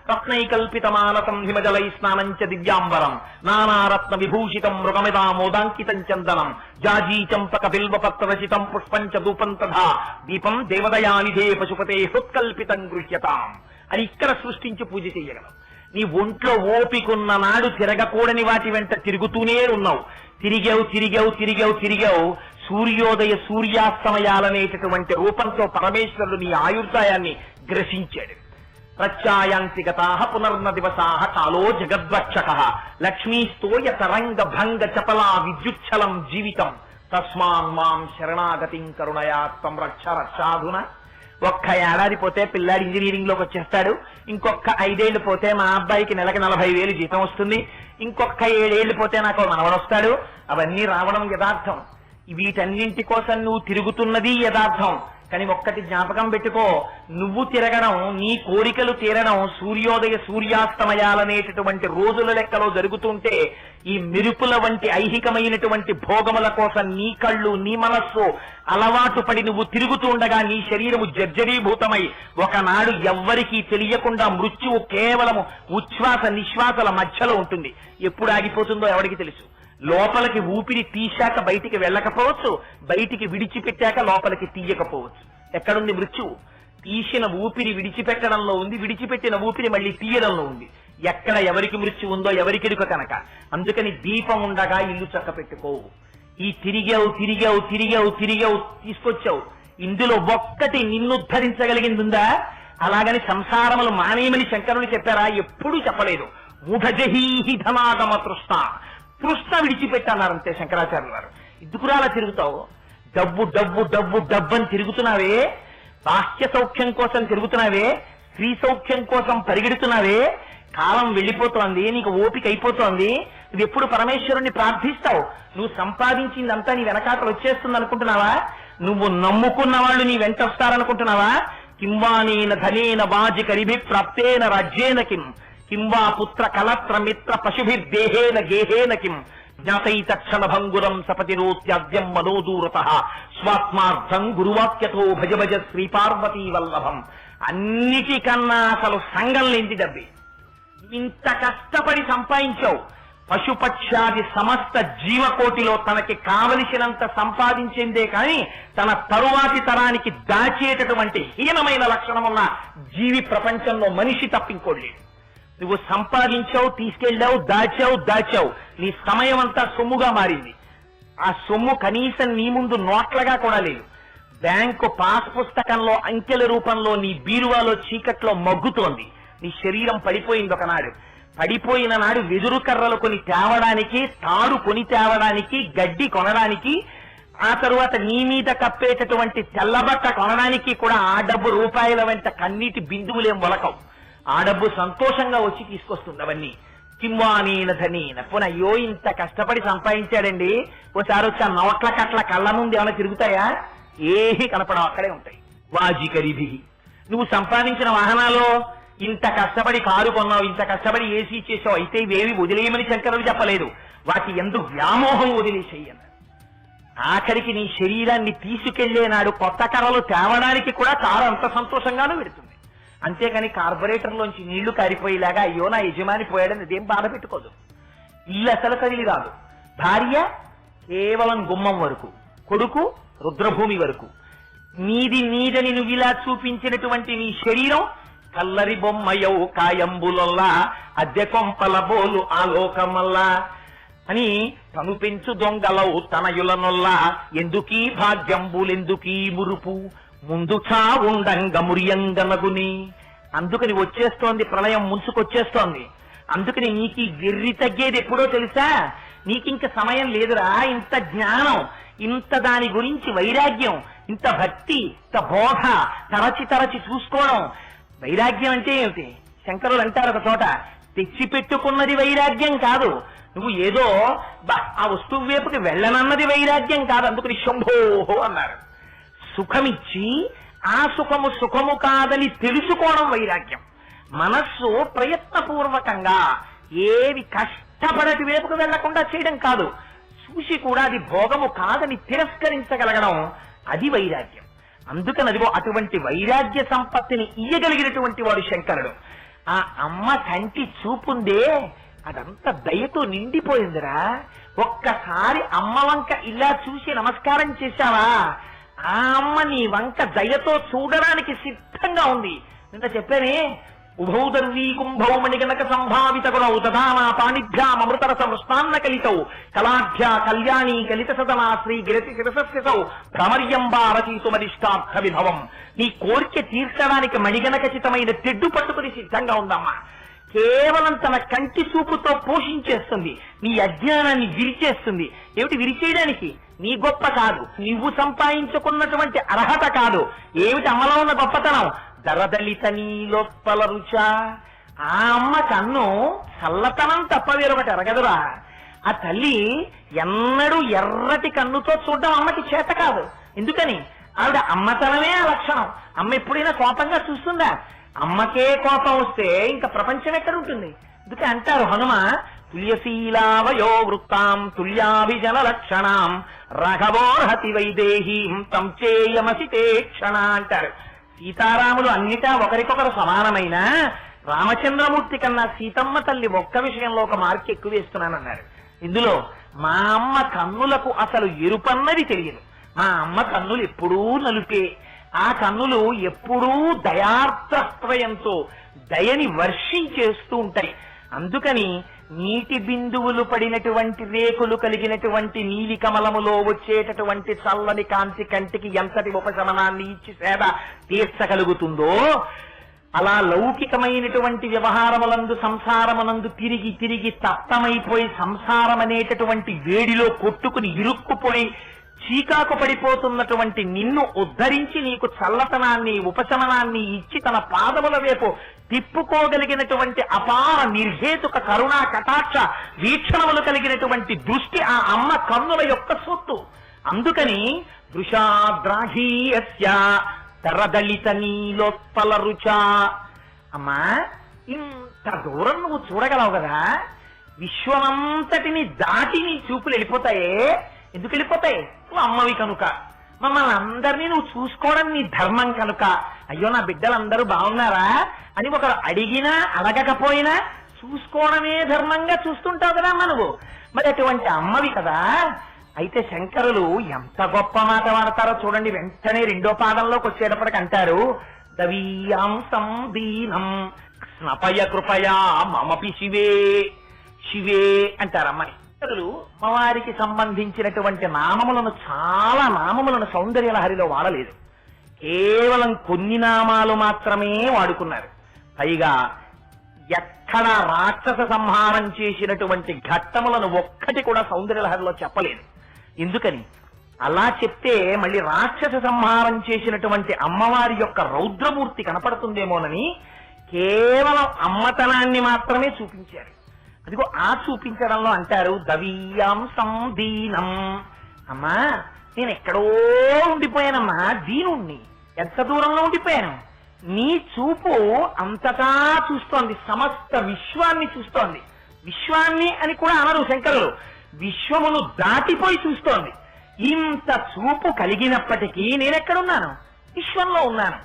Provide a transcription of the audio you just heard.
రత్నైకల్పితమానతం హిమజలై స్నానంచ దివ్యాంబరం నానారత్న విభూషితం మృగమిదామోదాంకితం చందనం జాజీ చంపక బిల్వపత్రరచితం పుష్పంచ ధూపం తథా దీపం దేవదయానిధే పశుపతే హృత్కల్పితం గృహ్యతాం అని ఇక్కడ సృష్టించి పూజ చేయగలం. నీ ఒంట్లో ఓపికున్న నాడు తిరగకూడని వాటి వెంట తిరుగుతూనే ఉన్నావు. తిరిగావు సూర్యోదయ సూర్యాస్తమయాలనేటటువంటి రూపంతో పరమేశ్వరుడు నీ ఆయుర్దాయాన్ని గ్రసించాడు. ప్రత్యాయాంతి గతాః పునర్న దివసాః కాలో జగద్వక్షక లక్ష్మీస్తోయ తరంగ భంగ చపలా విద్యుచ్చలం జీవితం తస్మాన్ మాం శరణాగతిం కరుణయా త్వం రక్ష రక్షాధున. ఒక్క ఏడాది పోతే పిల్లాడు ఇంజనీరింగ్ లోకి వచ్చేస్తాడు. ఇంకొక 5 ఏళ్లు పోతే మా అబ్బాయికి నెలకి 40,000 జీతం వస్తుంది. ఇంకొక 7 ఏళ్లు పోతే నాకు మనవడు వస్తాడు. అవన్నీ రావడం యథార్థం. వీటన్నింటి కోసం నువ్వు తిరుగుతున్నది యథార్థం. కానీ ఒక్కటి జ్ఞాపకం పెట్టుకో, నువ్వు తిరగడం, నీ కోరికలు తీరడం సూర్యోదయ సూర్యాస్తమయాలనేటటువంటి రోజుల లెక్కలో జరుగుతుంటే ఈ మెరుపుల వంటి ఐహికమైనటువంటి భోగముల కోసం నీ కళ్ళు నీ మనస్సు అలవాటు పడి నువ్వు తిరుగుతూ ఉండగా నీ శరీరము జర్జరీభూతమై ఒకనాడు ఎవ్వరికీ తెలియకుండా మృత్యువు కేవలము ఉచ్ఛ్వాస నిశ్వాసల మధ్యలో ఉంటుంది. ఎప్పుడు ఆగిపోతుందో ఎవరికి తెలుసు. లోపలికి ఊపిరి తీశాక బయటికి వెళ్ళకపోవచ్చు, బయటికి విడిచిపెట్టాక లోపలికి తీయకపోవచ్చు. ఎక్కడుంది మృత్యువు? తీసిన ఊపిరి విడిచిపెట్టడంలో ఉంది, విడిచిపెట్టిన ఊపిరి మళ్ళీ తీయడంలో ఉంది. ఎక్కడ ఎవరికి మృత్యు ఉందో ఎవరికెరుక కనుక. అందుకని దీపం ఉండగా ఇల్లు చక్క పెట్టుకోవు. ఈ తిరిగావు తీసుకొచ్చావు. ఇందులో ఒక్కటి నిన్నుద్ధరించగలిగిందిందా? అలాగని సంసారములు మానేయమని శంకరులు చెప్పారా? ఎప్పుడూ చెప్పలేదు. మూఢజహీహి ధనాగమ తృష్ణ విడిచిపెట్టన్నారంతే శంకరాచార్యులు వారు. ఇద్దుకురాలా తిరుగుతావు? డబ్బు అని తిరుగుతున్నావే, బాహ్య సౌఖ్యం కోసం తిరుగుతున్నావే, స్త్రీ సౌఖ్యం కోసం పరిగెడుతున్నావే. కాలం వెళ్ళిపోతోంది, నీకు ఓపిక అయిపోతోంది. నువ్వు ఎప్పుడు పరమేశ్వరుణ్ణి ప్రార్థిస్తావు? నువ్వు సంపాదించిందంతా నీ వెనకాతలు వచ్చేస్తుంది అనుకుంటున్నావా? నువ్వు నమ్ముకున్న వాళ్ళు నీ వెంట వస్తారనుకుంటున్నావా? కింవానేన ధనేన వాజికరిభి ప్రాప్తేన రాజ్యేన కింవా పుత్ర కలత్ర మిత్ర పశుభిర్దేహేన గేహేన కిం జ్ఞాతైతక్షణ భంగురం సపతిరోత్యాద్యం మనోదూరత స్వాత్మార్థం గురువాక్యతో భజ భజ శ్రీపార్వతీ వల్లభం. అన్నిటికన్నా అసలు సంఘం లేని డబ్బే. ఇంత కష్టపడి సంపాదించావు. పశుపక్షాది సమస్త జీవకోటిలో తనకి కావలసినంత సంపాదించిందే కాని తన తరువాతి తరానికి దాచేటటువంటి హీనమైన లక్షణమున్న జీవి ప్రపంచంలో మనిషి తప్పింకోలేడు. నువ్వు సంపాదించావు, తీసుకెళ్లావు, దాచావు. నీ సమయం అంతా సొమ్ముగా మారింది. ఆ సొమ్ము కనీసం నీ ముందు నోట్లగా కూడా లేదు. బ్యాంకు పాస్ పుస్తకంలో అంకెల రూపంలో నీ బీరువాలో చీకట్లో మగ్గుతోంది. నీ శరీరం పడిపోయింది. ఒకనాడు పడిపోయిన నాడు వెదురు కర్రలు కొని తేవడానికి, తాడు కొని తేవడానికి, గడ్డి కొనడానికి, ఆ తరువాత నీ మీద కప్పేటటువంటి తెల్లబట్ట కొనడానికి కూడా ఆ డబ్బు రూపాయల వెంట కన్నీటి బిందువులేం మొలకవు. ఆ డబ్బు సంతోషంగా వచ్చి తీసుకొస్తుంది అవన్నీ. కింవానేన ధనేన అయ్యో ఇంత కష్టపడి సంపాదించాడండి. ఓసారి వచ్చి ఆ నోట్ల కట్ల కళ్ళ నుండి ఏమైనా తిరుగుతాయా? ఏహి కనపడవు, అక్కడే ఉంటాయి. వాజికరిభి నువ్వు సంపాదించిన వాహనాల్లో ఇంత కష్టపడి కారు కొన్నావు, ఇంత కష్టపడి ఏసీ చేసావు, అయితే ఇవేవి వదిలేయమని శంకరులు చెప్పలేదు. వాటి ఎందుకు వ్యామోహం వదిలేసేయన్నారు. ఆఖరికి నీ శరీరాన్ని తీసుకెళ్లే నాడు కొత్త కర్రలు తేవడానికి కూడా కారు అంత సంతోషంగానూ పెడుతుంది. అంతేగాని కార్పొరేటర్లోంచి నీళ్లు కారిపోయేలాగా అయ్యో నా యజమాని పోయాడని అదేం బాధ పెట్టుకోదు. ఇల్లు అసలు కదిలి రాదు. భార్య కేవలం గుమ్మం వరకు, కొడుకు రుద్రభూమి వరకు. నీదని నువ్వు ఇలా చూపించినటువంటి నీ శరీరం కల్లరి బొమ్మయవు కాయంబులల్లా అద్దె కొంపల బోలు ఆలోకమల్లా అని తను పెంచు దొంగలవు తనయులనొల్లా ఎందుకీ భాగ్యంబులెందుకీ మురుపు ముందు చావుండంగ మురియంగనగుని. అందుకని వచ్చేస్తోంది ప్రళయం, ముంచుకొచ్చేస్తోంది. అందుకని నీకు వెర్రి తగ్గేది ఎప్పుడో తెలుసా? నీకింక సమయం లేదురా. ఇంత జ్ఞానం, ఇంత దాని గురించి వైరాగ్యం, ఇంత భక్తి, ఇంత బోధ తరచి చూసుకోవడం. వైరాగ్యం అంటే ఏమిటి? శంకరులు అంటారు ఒక చోట, తెచ్చిపెట్టుకున్నది వైరాగ్యం కాదు. నువ్వు ఏదో ఆ వస్తువు వైపుకి వెళ్ళనన్నది వైరాగ్యం కాదు. అందుకని శంభోహో అన్నారు. సుఖమిచ్చి ఆ సుఖము కాదని తెలుసుకోవడం వైరాగ్యం. మనస్సు ప్రయత్నపూర్వకంగా ఏవి కష్టపడటి వైపుకు వెళ్లకుండా చేయడం కాదు, చూసి కూడా అది భోగము కాదని తిరస్కరించగలగడం, అది వైరాగ్యం. అందుకని అదిగో అటువంటి వైరాగ్య సంపత్తిని ఇయ్యగలిగినటువంటి వాడు శంకరుడు. ఆ అమ్మ కంటి చూపుందే అదంతా దయతో నిండిపోయిందిరా. ఒక్కసారి అమ్మ వంక ఇలా చూసి నమస్కారం చేశావా, ఆ అమ్మ నీ వంక దయతో చూడడానికి సిద్ధంగా ఉంది. నిన్న చెప్పానే, ఉభౌ దర్వీ కుంభౌ మణిగణక సంభావిత గుణౌ తథానా పాణిభ్యాం అమృతరస మృష్టాన్న కలితౌ కళాఢ్యా కళ్యాణీ కలిత సదనా శ్రీ గిరతి శిరసస్యసౌ భ్రమర్యంబారచీతుమరిష్టార్థ విభవం. నీ కోరిక తీర్చడానికి మణిగణకచితమైన తెడ్డు పట్టుకుని సిద్ధంగా ఉందమ్మా. కేవలం తన కంటి చూపుతో పోషించేస్తుంది, నీ అజ్ఞానాన్ని విరిచేస్తుంది. ఏమిటి విరిచేయడానికి? నీ గొప్ప కాదు, నువ్వు సంపాదించుకున్నటువంటి అర్హత కాదు. ఏమిటి అమ్మలో ఉన్న గొప్పతనం? దరదలిత నీలోత్పల రుచ. ఆ అమ్మ కన్ను చల్లతనం తప్ప వేరొకటి ఎరగదురా. ఆ తల్లి ఎన్నడూ ఎర్రటి కన్నుతో చూడడం అమ్మకి చేత కాదు. ఎందుకని? ఆవిడ అమ్మతనమే ఆ లక్షణం. అమ్మ ఎప్పుడైనా కోపంగా చూస్తుందా? అమ్మకే కోపం వస్తే ఇంకా ప్రపంచం ఎక్కడ ఉంటుంది? అందుకే అంటారు హనుమ, తుల్యశీలావయో వృత్తాం తుల్యాభిజన లక్షణాం రాఘవోర్హతి వైదేహీం తం చేయమసి తే క్షణ అంటారు. సీతారాములు అన్నిటా ఒకరికొకరు సమానమైన రామచంద్రమూర్తి కన్నా సీతమ్మ తల్లి ఒక్క విషయంలో ఒక మార్క్ ఎక్కువ వేస్తున్నానన్నారు. ఇందులో మా అమ్మ కన్నులకు అసలు ఎరుపన్నది తెలియదు. మా అమ్మ కన్నులు ఎప్పుడూ నలుపే. ఆ కన్నులు ఎప్పుడూ దయార్ద్రత్రయంతో దయని వర్షించేస్తూ ఉంటాయి. అందుకని నీటి బిందువులు పడినటువంటి రేకులు కలిగినటువంటి నీలి కమలములో వచ్చేటటువంటి చల్లని కాంతి కంటికి ఎంతటి ఉపశమనాన్ని ఇచ్చి సేద తీర్చగలుగుతుందో, అలా లౌకికమైనటువంటి వ్యవహారములందు సంసారమునందు తిరిగి తిరిగి తప్తమైపోయి సంసారం అనేటటువంటి వేడిలో కొట్టుకుని ఇరుక్కుపోయి చీకాకు పడిపోతున్నటువంటి నిన్ను ఉద్ధరించి నీకు చల్లతనాన్ని ఉపశమనాన్ని ఇచ్చి తన పాదముల వైపు తిప్పుకోగలిగినటువంటి అపార నిర్హేతుక కరుణా కటాక్ష వీక్షణములు కలిగినటువంటి దృష్టి ఆ అమ్మ కన్నుల యొక్క సొత్తు. అందుకని దృశాద్రాహీయస్య తరదలిత నీలోత్పల రుచ. అమ్మా, ఇంత దూరం నువ్వు చూడగలవు కదా, విశ్వమంతటిని దాటి నీ చూపులు వెళ్ళిపోతాయే. ఎందుకు వెళ్ళిపోతాయి? నువ్వు అమ్మవి కనుక. మమ్మల్ని అందరినీ నువ్వు చూసుకోవడం నీ ధర్మం కనుక. అయ్యో నా బిడ్డలందరూ బాగున్నారా అని ఒకరు అడిగినా అడగకపోయినా చూసుకోవడమే ధర్మంగా చూస్తుంటావు కదా అమ్మ నువ్వు. మరి అటువంటి అమ్మవి కదా. అయితే శంకరులు ఎంత గొప్ప మాట వాడతారో చూడండి. వెంటనే రెండో పాదంలోకి వచ్చేటప్పటికి అంటారు, దవీయాంసం దీనం స్నపయ కృపయా మమపి శివే. శివే అంటారు అమ్మని. అమ్మవారికి సంబంధించినటువంటి నామములను, చాలా నామములను సౌందర్యలహరిలో వాడలేదు. కేవలం కొన్ని నామాలు మాత్రమే వాడుకున్నారు. పైగా ఎక్కడ రాక్షస సంహారం చేసినటువంటి ఘట్టములను ఒక్కటి కూడా సౌందర్యలహరిలో చెప్పలేదు. ఎందుకని? అలా చెప్తే మళ్ళీ రాక్షస సంహారం చేసినటువంటి అమ్మవారి యొక్క రౌద్రమూర్తి కనపడుతుందేమోనని కేవలం అమ్మతనాన్ని మాత్రమే చూపించారు. అదిగో ఆ చూపించడంలో అంటారు దవీయాంసం దీనం. అమ్మా, నేను ఎక్కడో ఉండిపోయానమ్మా, దీనుణ్ణి. ఎంత దూరంలో ఉండిపోయాను? నీ చూపు అంతటా చూస్తోంది, సమస్త విశ్వాన్ని చూస్తోంది. విశ్వాన్ని అని కూడా అనరు శంకరులు, విశ్వమును దాటిపోయి చూస్తోంది. ఇంత చూపు కలిగినప్పటికీ నేనెక్కడున్నాను? విశ్వంలో ఉన్నాను.